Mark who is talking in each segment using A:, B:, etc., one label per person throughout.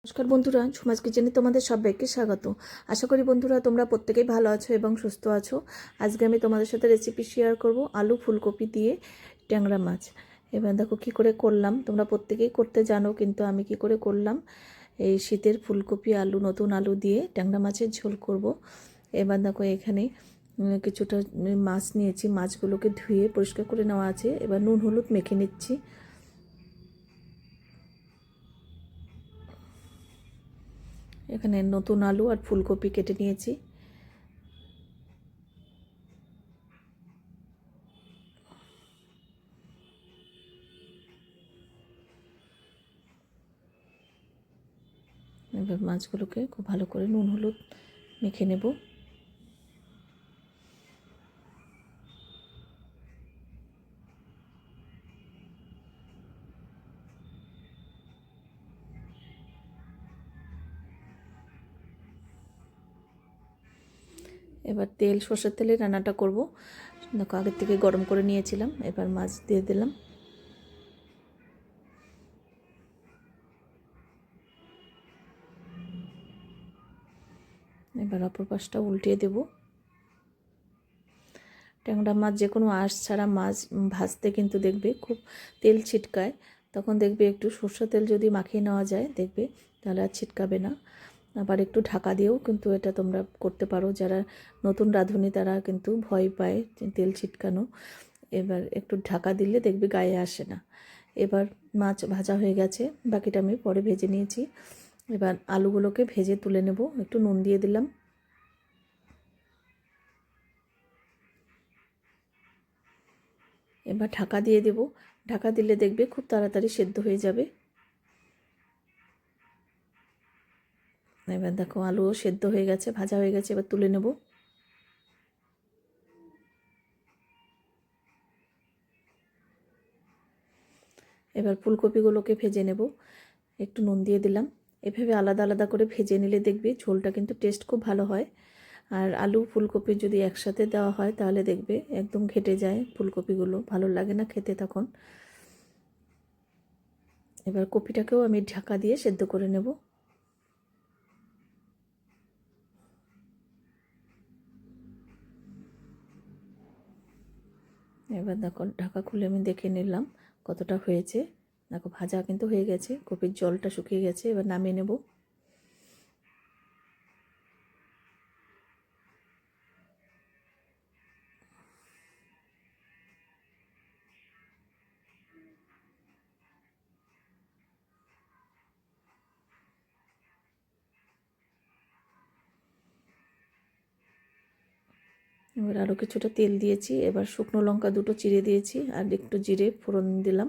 A: নমস্কার বন্ধুরা, ঝুমাস কিচেনে তোমাদের সবাইকে স্বাগত। আশা করি বন্ধুরা তোমরা প্রত্যেকেই ভালো আছো এবং সুস্থ আছো। আজকে আমি তোমাদের সাথে রেসিপি শেয়ার করব আলু ফুলকপি দিয়ে ট্যাংরা মাছ। এবার দেখো কী করে করলাম, তোমরা প্রত্যেকেই করতে জানো, কিন্তু আমি কি করে করলাম। এই শীতের ফুলকপি আলু, নতুন আলু দিয়ে ট্যাংরা মাছের ঝোল করব। এবার দেখো এখানে কিছুটা মাছ নিয়েছি, মাছগুলোকে ধুয়ে পরিষ্কার করে নেওয়া আছে। এবার নুন হলুদ মেখে নিচ্ছি। এখানে নতুন আলু আর ফুলকপি কেটে নিয়েছি। এবার মাছগুলোকে খুব ভালো করে নুন হলুদ মেখে নেব। এবার তেল, সর্ষের তেলে রান্নাটা করব। দেখো আগের থেকে গরম করে নিয়েছিলাম। এবার মাছ দিয়ে দিলাম। এবার অপর পাশটা উল্টিয়ে দেব। ট্যাংরা মাছ, যে কোনো আঁশ ছাড়া মাছ ভাজতে কিন্তু দেখবে খুব তেল ছিটকায়। তখন দেখবে একটু সর্ষের তেল যদি মাখিয়ে নেওয়া যায়, দেখবে তাহলে আর ছিটকাবে না। আবার একটু ঢাকা দিয়েও কিন্তু এটা তোমরা করতে পারো। যারা নতুন রাঁধুনি তারা কিন্তু ভয় পায় তেল ছিটকানো। এবার একটু ঢাকা দিলে দেখবে গায়ে আসে না। এবার মাছ ভাজা হয়ে গেছে, বাকিটা আমি পরে ভেজে নিয়েছি। এবার আলুগুলোকে ভেজে তুলে নেব। একটু নুন দিয়ে দিলাম। এবার ঢাকা দিয়ে দেব। ঢাকা দিলে দেখবে খুব তাড়াতাড়ি সেদ্ধ হয়ে যাবে। এবার দেখো আলুও সেদ্ধ হয়ে গেছে, ভাজা হয়ে গেছে। এবার তুলে নেব। এবার ফুলকপিগুলোকে ভেজে নেব। একটু নুন দিয়ে দিলাম। এভাবে আলাদা আলাদা করে ভেজে নিলে দেখবে ঝোলটা কিন্তু টেস্ট খুব ভালো হয়। আর আলু ফুলকপি যদি একসাথে দেওয়া হয় তাহলে দেখবে একদম ঘেটে যায় ফুলকপিগুলো, ভালো লাগে না খেতে তখন। এবার কপিটাকেও আমি ঢাকা দিয়ে সেদ্ধ করে নেব। এবার দেখো ঢাকা খুলে আমি দেখে নিলাম কতটা হয়েছে। দেখো ভাজা কিন্তু হয়ে গেছে, কপির জলটা শুকিয়ে গেছে। এবার নামিয়ে নেব। এবার আরও কিছুটা তেল দিয়েছি। এবার শুকনো লঙ্কা দুটো চিড়ে দিয়েছি আর একটু জিরে ফোড়ন দিলাম।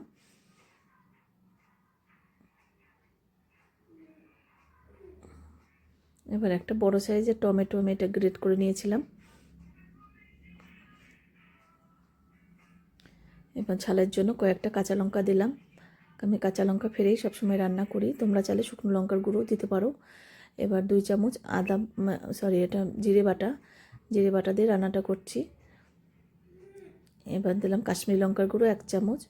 A: এবার একটা বড় সাইজের টমেটো আমি এটা গ্রেট করে নিয়েছিলাম। এবার ঝালের জন্য কয়েকটা কাঁচা লঙ্কা দিলাম। আমি কাঁচা লঙ্কা ফেরেই সবসময় রান্না করি, তোমরা চাইলে শুকনো লঙ্কার গুঁড়ো দিতে পারো। এবার 2 চামচ এটা জিরে বাটা দিয়ে রান্নাটা করছি। এবার দিলাম কাশ্মীরি লঙ্কার গুঁড়ো 1 চামচ,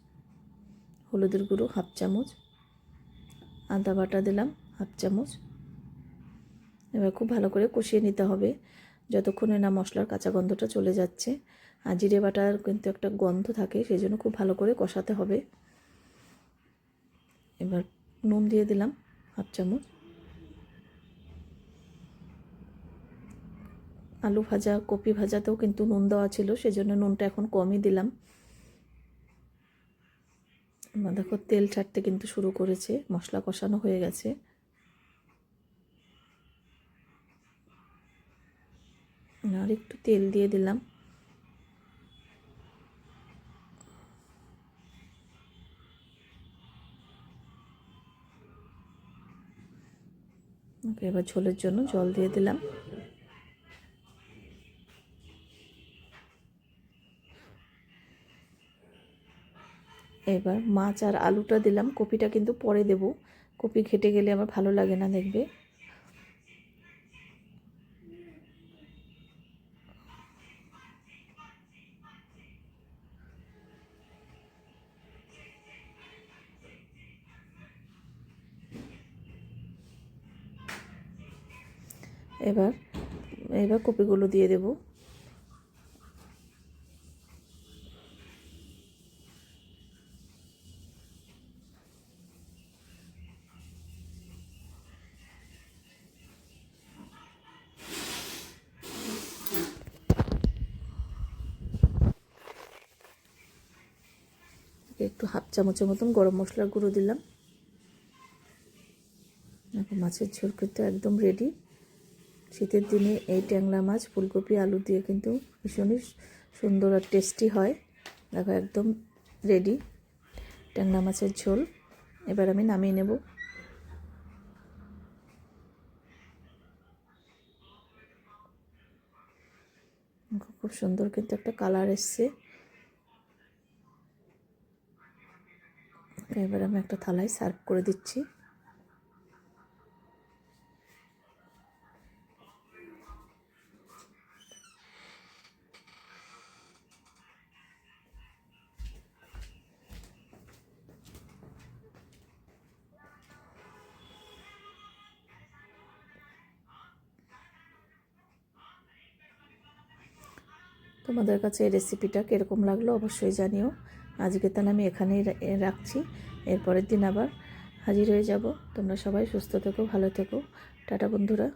A: হলুদের গুঁড়ো 1/2 চামচ, আদা বাটা দিলাম 1/2 চামচ। এবার খুব ভালো করে কষিয়ে নিতে হবে যতক্ষণে না মশলার কাঁচা গন্ধটা চলে যাচ্ছে। আর জিরে বাটার কিন্তু একটা গন্ধ থাকে, সেই জন্য খুব ভালো করে কষাতে হবে। এবার নুন দিয়ে দিলাম 1/2 চামচ। আলু ভাজা কপি ভাজাতেও কিন্তু নুন দেওয়া ছিল, সেজন্য নুনটা এখন কমই দিলাম। দেখো তেল ছাড়তে কিন্তু শুরু করেছে, মশলা কষানো হয়ে গেছে। আর একটু তেল দিয়ে দিলাম। ওকে, এবার ঝোলের জন্য জল দিয়ে দিলাম। এবার মাছ আর আলুটা দিলাম, কপিটা কিন্তু পরে দেব। কপি ঘেটে গেলে আমার ভালো লাগে না দেখবে। এবার এবার কপিগুলো দিয়ে দেব। একটু হাফ চামচের মতন গরম মশলার গুঁড়ো দিলাম। এখন মাছের ঝোল কিন্তু একদম রেডি। শীতের দিনে এই ট্যাংরা মাছ ফুলকপি আলু দিয়ে কিন্তু ভীষণই সুন্দর আর টেস্টি হয়। দেখো একদম রেডি ট্যাংরা মাছের ঝোল। এবার আমি নামিয়ে নেব। খুব সুন্দর কিন্তু একটা কালার এসছে। এবার আমি একটা থালায় সার্ভ করে দিচ্ছি। তোমাদের কাছে এই রেসিপিটা কীরকম লাগলো অবশ্যই জানিও। আজকে তাহলে আমি এখানেই রাখছি। এরপরের দিন আবার হাজির হয়ে যাব। তোমরা সবাই সুস্থ থেকো, ভালো থেকো। টাটা বন্ধুরা।